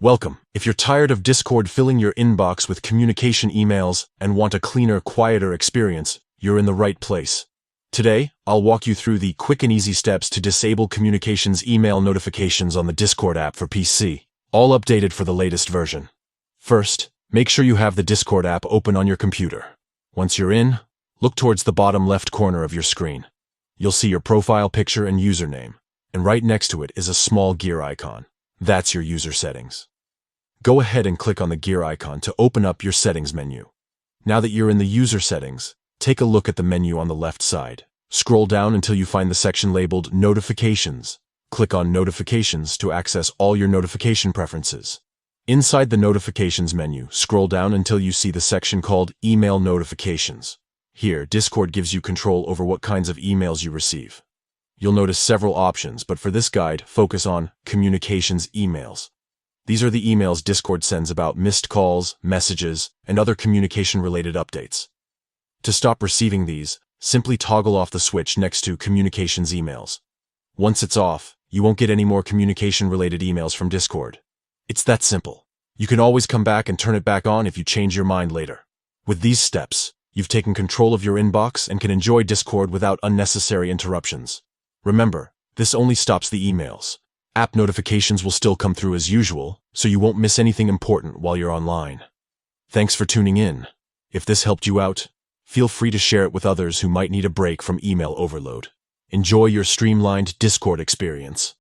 Welcome. If you're tired of Discord filling your inbox with communication emails and want a cleaner, quieter experience, you're in the right place. Today, I'll walk you through the quick and easy steps to disable communications email notifications on the Discord app for PC, all updated for the latest version. First, make sure you have the Discord app open on your computer. Once you're in, look towards the bottom left corner of your screen. You'll see your profile picture and username, and right next to it is a small gear icon. That's your user settings. Go ahead and click on the gear icon to open up your settings menu. Now that you're in the user settings, take a look at the menu on the left side. Scroll down until you find the section labeled Notifications. Click on Notifications to access all your notification preferences. Inside the Notifications menu, scroll down until you see the section called Email Notifications. Here, Discord gives you control over what kinds of emails you receive. You'll notice several options, but for this guide, focus on Communications Emails. These are the emails Discord sends about missed calls, messages, and other communication-related updates. To stop receiving these, simply toggle off the switch next to Communications Emails. Once it's off, you won't get any more communication-related emails from Discord. It's that simple. You can always come back and turn it back on if you change your mind later. With these steps, you've taken control of your inbox and can enjoy Discord without unnecessary interruptions. Remember, this only stops the emails. App notifications will still come through as usual, so you won't miss anything important while you're online. Thanks for tuning in. If this helped you out, feel free to share it with others who might need a break from email overload. Enjoy your streamlined Discord experience.